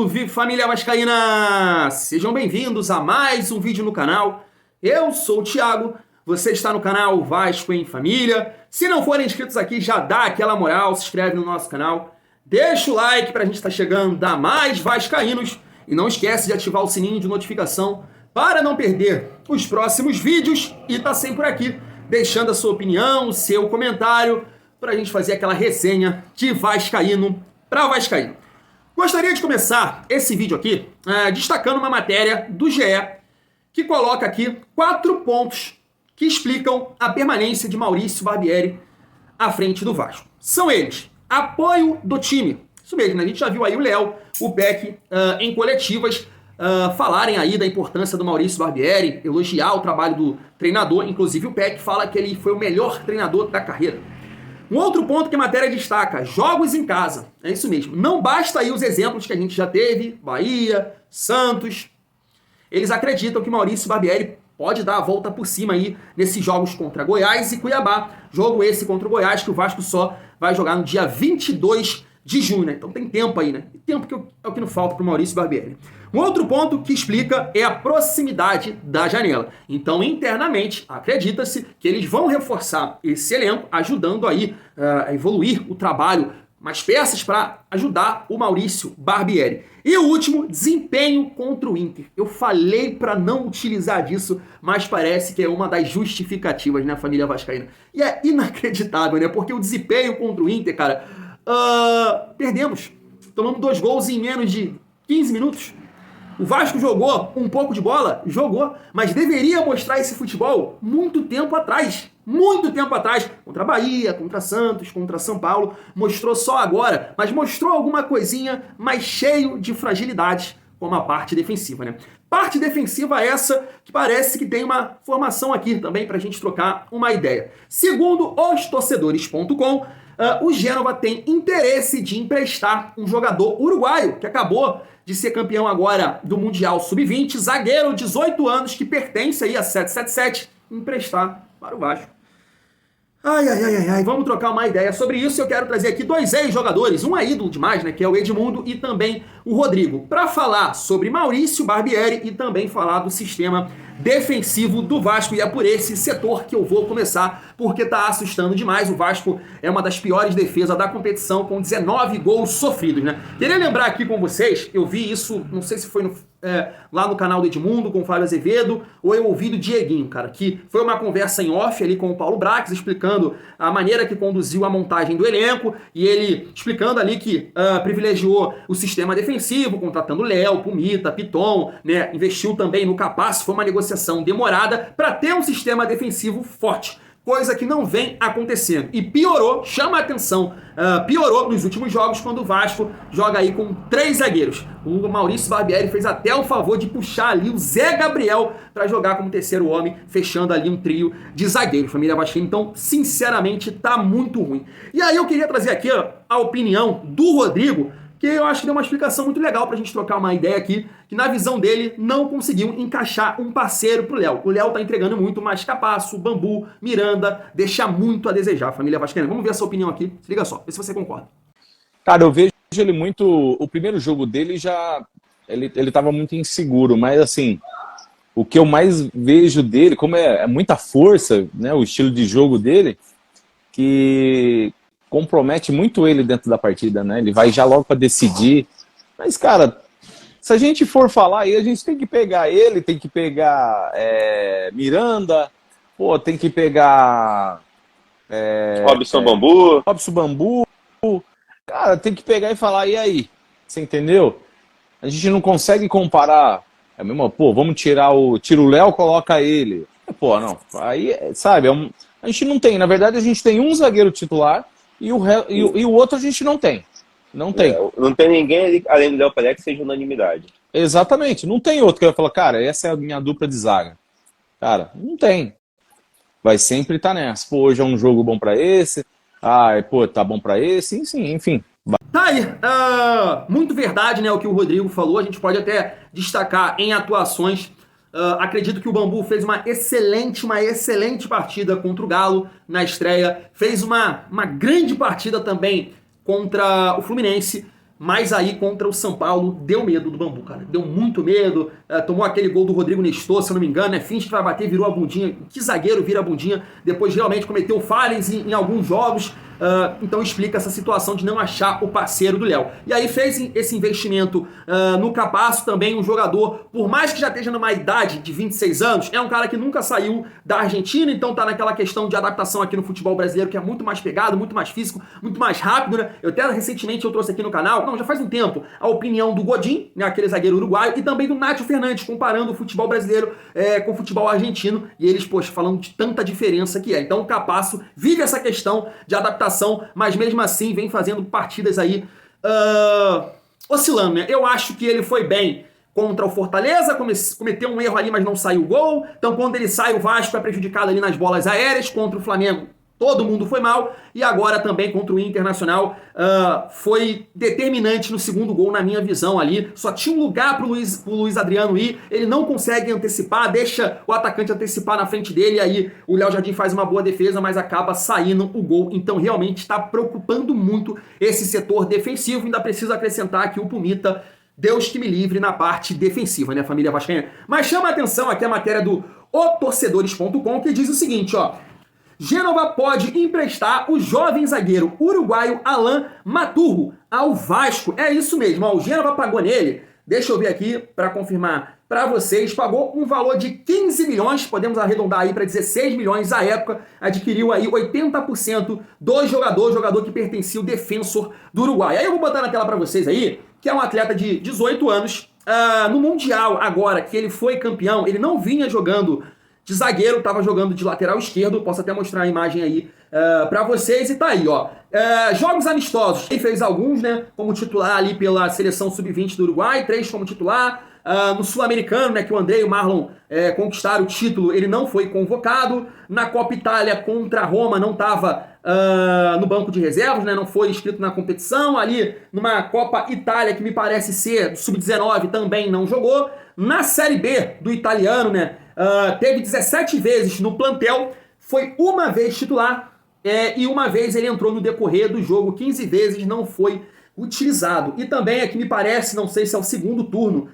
Salve família vascaína! Sejam bem-vindos a mais um vídeo no canal. Eu sou o Thiago, você está no canal Vasco em Família. Se não forem inscritos aqui, já dá aquela moral, se inscreve no nosso canal. Deixa o like para a gente estar chegando a mais vascaínos. E não esquece de ativar o sininho de notificação para não perder os próximos vídeos. E tá sempre por aqui, deixando a sua opinião, o seu comentário, para a gente fazer aquela resenha de vascaíno para vascaíno. Gostaria de começar esse vídeo aqui destacando uma matéria do GE que coloca aqui 4 pontos que explicam a permanência de Maurício Barbieri à frente do Vasco. São eles: apoio do time. Isso mesmo, né? A gente já viu aí o Léo, o Peck em coletivas falarem aí da importância do Maurício Barbieri, elogiar o trabalho do treinador. Inclusive o Peck fala que ele foi o melhor treinador da carreira. Um outro ponto que a matéria destaca: jogos em casa. É isso mesmo. Não basta aí os exemplos que a gente já teve, Bahia, Santos. Eles acreditam que Maurício Barbieri pode dar a volta por cima aí nesses jogos contra Goiás e Cuiabá. Jogo esse contra o Goiás que o Vasco só vai jogar no dia 22 de junho, né? Então tem tempo aí, né? E tempo que é o que não falta para o Maurício Barbieri. Um outro ponto que explica é a proximidade da janela. Então, internamente, acredita-se que eles vão reforçar esse elenco, ajudando aí a evoluir o trabalho, mais peças para ajudar o Maurício Barbieri. E o último, desempenho contra o Inter. Eu falei para não utilizar disso, mas parece que é uma das justificativas, né, família vascaína? E é inacreditável, né? Porque o desempenho contra o Inter, cara, perdemos. Tomamos 2 gols em menos de 15 minutos. O Vasco jogou um pouco de bola? Jogou, mas deveria mostrar esse futebol muito tempo atrás. Muito tempo atrás. Contra a Bahia, contra Santos, contra São Paulo. Mostrou só agora, mas mostrou alguma coisinha, mas cheio de fragilidades, como a parte defensiva, né? Parte defensiva essa que parece que tem uma formação aqui também pra gente trocar uma ideia. Segundo os torcedores.com, o Génova tem interesse de emprestar um jogador uruguaio que acabou de ser campeão agora do Mundial Sub-20, zagueiro, 18 anos, que pertence aí a 777, emprestar para o Vasco. Ai, vamos trocar uma ideia sobre isso. Eu quero trazer aqui 2 ex-jogadores, um é ídolo demais, né, que é o Edmundo, e também o Rodrigo, para falar sobre Maurício Barbieri e também falar do sistema defensivo do Vasco. E é por esse setor que eu vou começar, porque tá assustando demais. O Vasco é uma das piores defesas da competição, com 19 gols sofridos, né? Queria lembrar aqui com vocês, eu vi isso, não sei se foi lá no canal do Edmundo, com o Fábio Azevedo, ou eu ouvi do Dieguinho, cara, que foi uma conversa em off ali com o Paulo Brax, explicando a maneira que conduziu a montagem do elenco, e ele explicando ali que privilegiou o sistema defensivo, contratando Léo, Pumita, Piton, né? Investiu também no Capasso, foi uma negociação demorada para ter um sistema defensivo forte. Coisa que não vem acontecendo. E piorou, chama a atenção, piorou nos últimos jogos, quando o Vasco joga aí com 3 zagueiros. O Maurício Barbieri fez até o favor de puxar ali o Zé Gabriel para jogar como terceiro homem, fechando ali um trio de zagueiros, família vascaína. Então, sinceramente, tá muito ruim. E aí eu queria trazer aqui a opinião do Rodrigo, que eu acho que deu uma explicação muito legal pra gente trocar uma ideia aqui, que na visão dele não conseguiu encaixar um parceiro pro Léo. O Léo tá entregando muito, mas Capasso, Bambu, Miranda, deixa muito a desejar, família vascaína. Vamos ver a sua opinião aqui, se liga só, vê se você concorda. Cara, eu vejo ele muito... O primeiro jogo dele já... Ele tava muito inseguro, mas assim, o que eu mais vejo dele, como é muita força, né, o estilo de jogo dele, que compromete muito ele dentro da partida, né? Ele vai já logo para decidir. Mas, cara, se a gente for falar aí, a gente tem que pegar ele, tem que pegar Miranda, pô, tem que pegar Robson Bambu. Robson Bambu. Cara, tem que pegar e falar, e aí? Você entendeu? A gente não consegue comparar. É mesmo, pô, vamos tira o Léo, coloca ele. Pô, não. Aí, sabe, a gente não tem. Na verdade, a gente tem um zagueiro titular e o outro a gente não tem. Não tem. Não tem ninguém além do Léo Pelé que seja unanimidade. Exatamente. Não tem outro que vai falar, cara, essa é a minha dupla de zaga. Cara, não tem. Vai sempre estar nessa. Pô, hoje é um jogo bom pra esse. Pô, tá bom pra esse. Sim, enfim. Tá aí, muito verdade, né, o que o Rodrigo falou. A gente pode até destacar em atuações. Acredito que o Bambu fez uma excelente partida contra o Galo na estreia. Fez uma grande partida também contra o Fluminense. Mas aí contra o São Paulo deu medo do Bambu, cara. Deu muito medo. Tomou aquele gol do Rodrigo Nestor, se eu não me engano, né? Finge que vai bater, virou a bundinha. Que zagueiro vira a bundinha? Depois realmente cometeu falhas em alguns jogos. Então explica essa situação de não achar o parceiro do Léo. E aí fez esse investimento no Cabasso também, um jogador, por mais que já esteja numa idade de 26 anos, é um cara que nunca saiu da Argentina, então tá naquela questão de adaptação aqui no futebol brasileiro, que é muito mais pegado, muito mais físico, muito mais rápido, né? Eu até recentemente eu trouxe aqui no canal, já faz um tempo, a opinião do Godin, né, aquele zagueiro uruguaio, e também do Nátio Fernandes, comparando o futebol brasileiro com o futebol argentino, e eles, poxa, falando de tanta diferença que é. Então o Cabasso vive essa questão de adaptação, mas mesmo assim vem fazendo partidas aí oscilando, né? Eu acho que ele foi bem contra o Fortaleza, cometeu um erro ali, mas não saiu o gol. Então quando ele sai, o Vasco é prejudicado ali nas bolas aéreas. Contra o Flamengo, todo mundo foi mal. E agora também contra o Internacional foi determinante no segundo gol, na minha visão ali. Só tinha um lugar pro Luiz Adriano ir. Ele não consegue antecipar, deixa o atacante antecipar na frente dele. E aí o Léo Jardim faz uma boa defesa, mas acaba saindo o gol. Então realmente está preocupando muito esse setor defensivo. Ainda preciso acrescentar que o Pumita, Deus que me livre na parte defensiva, né, família vascaína? Mas chama a atenção aqui a matéria do otorcedores.com, que diz o seguinte, ó. Gênova pode emprestar o jovem zagueiro uruguaio Alan Maturro ao Vasco. É isso mesmo, ó, o Gênova pagou nele, deixa eu ver aqui para confirmar para vocês, pagou um valor de 15 milhões, podemos arredondar aí para 16 milhões à época, adquiriu aí 80% do jogador que pertencia ao Defensor do Uruguai. Aí eu vou botar na tela para vocês aí, que é um atleta de 18 anos, no Mundial agora, que ele foi campeão, ele não vinha jogando de zagueiro, estava jogando de lateral esquerdo, posso até mostrar a imagem aí para vocês, e tá aí, ó. Jogos amistosos, ele fez alguns, né, como titular ali pela seleção sub-20 do Uruguai, 3 como titular. No Sul-Americano, né, que o André e o Marlon conquistaram o título, ele não foi convocado. Na Copa Itália contra a Roma não estava no banco de reservas, né, não foi inscrito na competição. Ali numa Copa Itália, que me parece ser sub-19, também não jogou. Na Série B do italiano, né, teve 17 vezes no plantel, foi uma vez titular e uma vez ele entrou no decorrer do jogo, 15 vezes não foi utilizado. E também aqui me parece, não sei se é o segundo turno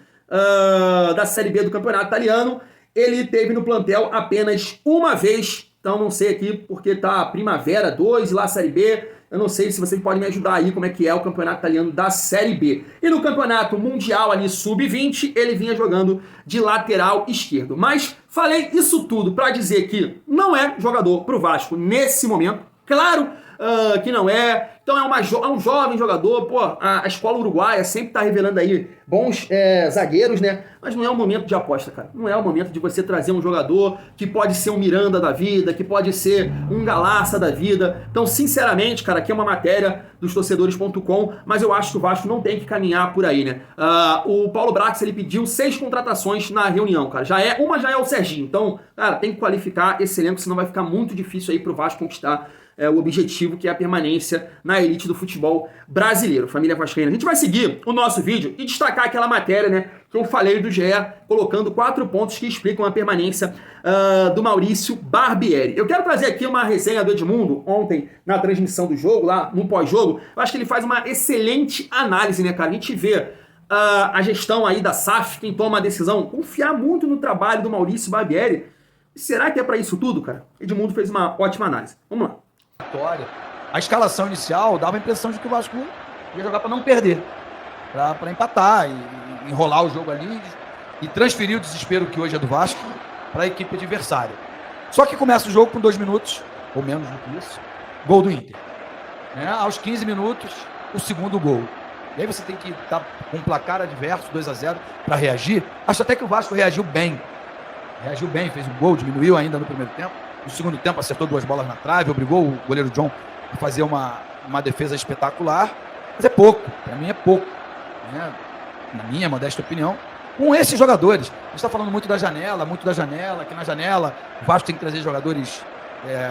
da Série B do Campeonato Italiano, ele teve no plantel apenas uma vez. Então não sei aqui porque tá Primavera 2 e lá a Série B. Eu não sei se vocês podem me ajudar aí como é que é o Campeonato Italiano da Série B. E no Campeonato Mundial ali sub-20, ele vinha jogando de lateral esquerdo. Mas falei isso tudo para dizer que não é jogador pro Vasco nesse momento. Claro que não é. Então é um jovem jogador, pô, a escola uruguaia sempre tá revelando aí bons zagueiros, né? Mas não é o momento de aposta, cara. Não é o momento de você trazer um jogador que pode ser um Miranda da vida, que pode ser um Galaça da vida. Então, sinceramente, cara, aqui é uma matéria dos torcedores.com, mas eu acho que o Vasco não tem que caminhar por aí, né? O Paulo Brax, ele pediu 6 contratações na reunião, cara. Uma já é o Serginho. Então, cara, tem que qualificar esse elenco, senão vai ficar muito difícil aí pro Vasco conquistar o objetivo, que é a permanência na elite do futebol brasileiro, família vascaína. A gente vai seguir o nosso vídeo e destacar aquela matéria, né, que eu falei do GE, colocando 4 pontos que explicam a permanência do Maurício Barbieri. Eu quero trazer aqui uma resenha do Edmundo, ontem, na transmissão do jogo, lá no pós-jogo. Eu acho que ele faz uma excelente análise, né, cara? A gente vê a gestão aí da SAF, quem toma a decisão, confiar muito no trabalho do Maurício Barbieri. Será que é para isso tudo, cara? Edmundo fez uma ótima análise. Vamos lá. A escalação inicial dava a impressão de que o Vasco ia jogar para não perder, para empatar e enrolar o jogo ali e transferir o desespero que hoje é do Vasco para a equipe adversária. Só que começa o jogo com 2 minutos, ou menos do que isso, gol do Inter. Aos 15 minutos, o segundo gol. E aí você tem que estar com um placar adverso, 2-0, para reagir. Acho até que o Vasco reagiu bem. Fez um gol, diminuiu ainda no primeiro tempo. No segundo tempo acertou 2 bolas na trave, obrigou o goleiro John a fazer uma defesa espetacular. Mas é pouco, para mim é pouco, né? Na minha modesta opinião, com esses jogadores. A gente está falando muito da janela, que na janela o Vasco tem que trazer jogadores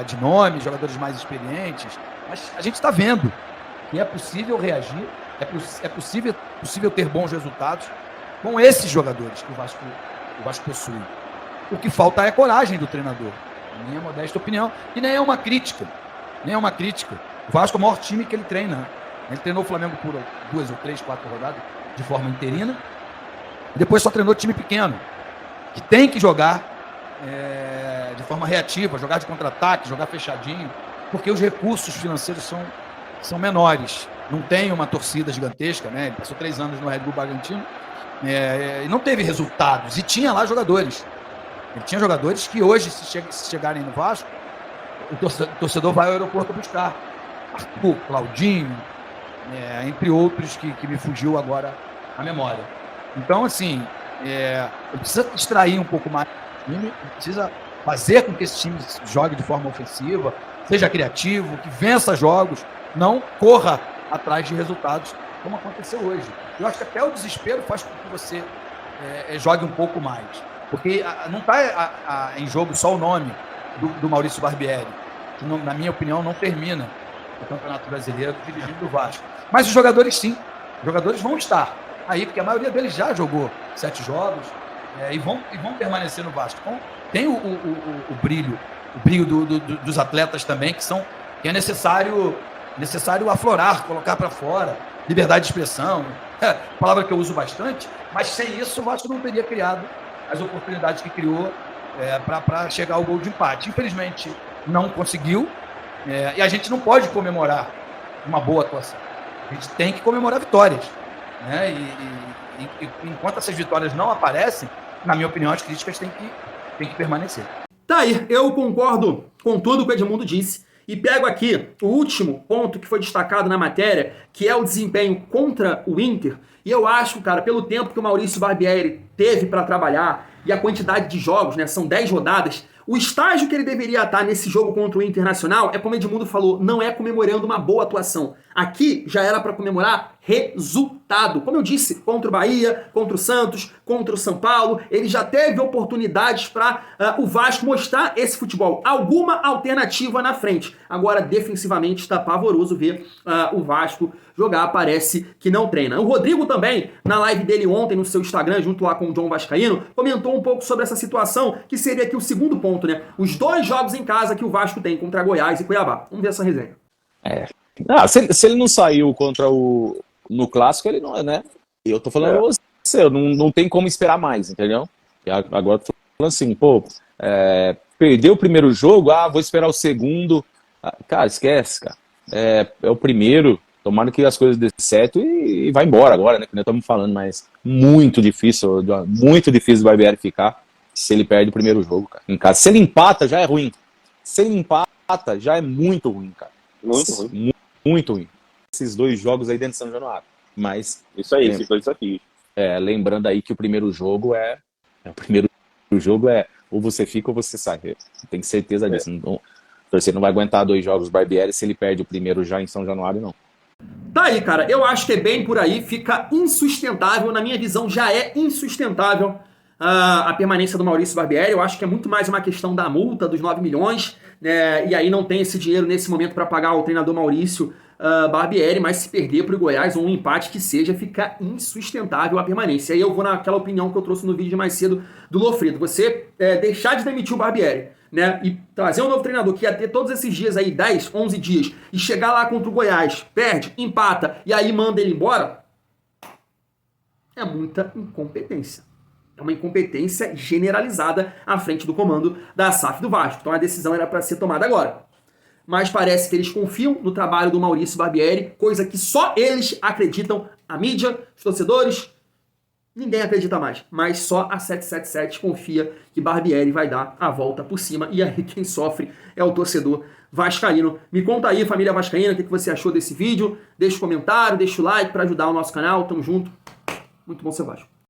de nome, jogadores mais experientes. Mas a gente está vendo que é possível reagir, é possível ter bons resultados com esses jogadores que o Vasco possui. O que falta é coragem do treinador. Na minha modesta opinião, e nem é uma crítica. O Vasco é o maior time que ele treina. Ele treinou o Flamengo por 2 ou 3, 4 rodadas de forma interina. Depois só treinou time pequeno, que tem que jogar de forma reativa, jogar de contra-ataque, jogar fechadinho, porque os recursos financeiros são menores. Não tem uma torcida gigantesca, né? Ele passou 3 anos no Red Bull Bragantino e não teve resultados. E tinha lá jogadores. Ele tinha jogadores que hoje, se chegarem no Vasco, o torcedor vai ao aeroporto buscar. Arthur, Claudinho, entre outros que me fugiu agora a memória. Então, assim, ele precisa extrair um pouco mais do time, precisa fazer com que esse time jogue de forma ofensiva, seja criativo, que vença jogos, não corra atrás de resultados, como aconteceu hoje. Eu acho que até o desespero faz com que você jogue um pouco mais. Porque não está em jogo só o nome do Maurício Barbieri, que, na minha opinião, não termina o Campeonato Brasileiro dirigindo do Vasco. Mas os jogadores, sim. Os jogadores vão estar aí, porque a maioria deles já jogou 7 jogos e vão permanecer no Vasco. Então, tem o brilho dos atletas também, que é necessário aflorar, colocar para fora, liberdade de expressão, palavra que eu uso bastante, mas sem isso o Vasco não teria criado as oportunidades que criou para chegar ao gol de empate. Infelizmente, não conseguiu, e a gente não pode comemorar uma boa atuação. A gente tem que comemorar vitórias, né? E enquanto essas vitórias não aparecem, na minha opinião, as críticas têm que permanecer. Tá aí, eu concordo com tudo que o Edmundo disse e pego aqui o último ponto que foi destacado na matéria, que é o desempenho contra o Inter. E eu acho, cara, pelo tempo que o Maurício Barbieri teve para trabalhar e a quantidade de jogos, né, são 10 rodadas, o estágio que ele deveria estar nesse jogo contra o Internacional é, como o Edmundo falou, não é comemorando uma boa atuação. Aqui já era para comemorar resultado. Como eu disse, contra o Bahia, contra o Santos, contra o São Paulo, ele já teve oportunidades para o Vasco mostrar esse futebol. Alguma alternativa na frente. Agora, defensivamente, está pavoroso ver o Vasco jogar, parece que não treina. O Rodrigo também, na live dele ontem no seu Instagram, junto lá com o John Vascaíno, comentou um pouco sobre essa situação, que seria aqui o segundo ponto, né? Os 2 jogos em casa que o Vasco tem contra Goiás e Cuiabá. Vamos ver essa resenha. Se ele não saiu no clássico, ele não é, né? Eu tô falando pra você, não tem como esperar mais, entendeu? E agora eu tô falando assim, perdeu o primeiro jogo, vou esperar o segundo. Cara, esquece, cara. É o primeiro, tomara que as coisas dêem certo e vai embora agora, né? Que nós estamos falando, mas muito difícil o Barbieri ficar se ele perde o primeiro jogo, cara, em casa. Se ele empata, já é ruim. Se ele empata, já é muito ruim, cara. Muito ruim. Muito ruim. Esses 2 jogos aí dentro de São Januário. Mas. Isso aí, esses 2 desafios. Lembrando aí que o primeiro jogo ou você fica ou você sai. Tem certeza disso. Não, você não vai aguentar 2 jogos Barbieri se ele perde o primeiro já em São Januário, não. Tá aí, cara. Eu acho que é bem por aí. Fica insustentável. Na minha visão, já é insustentável a permanência do Maurício Barbieri. Eu acho que é muito mais uma questão da multa dos 9 milhões, né? E aí não tem esse dinheiro nesse momento para pagar o treinador Maurício Barbieri, mas se perder para o Goiás ou um empate que seja, fica insustentável a permanência. E aí eu vou naquela opinião que eu trouxe no vídeo mais cedo do Lofredo. Você deixar de demitir o Barbieri, né, e trazer um novo treinador que ia ter todos esses dias aí, 10, 11 dias, e chegar lá contra o Goiás, perde, empata, e aí manda ele embora, é muita incompetência. É uma incompetência generalizada à frente do comando da SAF do Vasco. Então a decisão era para ser tomada agora. Mas parece que eles confiam no trabalho do Maurício Barbieri, coisa que só eles acreditam, a mídia, os torcedores, ninguém acredita mais. Mas só a 777 confia que Barbieri vai dar a volta por cima. E aí quem sofre é o torcedor vascaíno. Me conta aí, família vascaína, o que você achou desse vídeo. Deixa um comentário, deixa o like para ajudar o nosso canal. Tamo junto. Muito bom ser Vasco.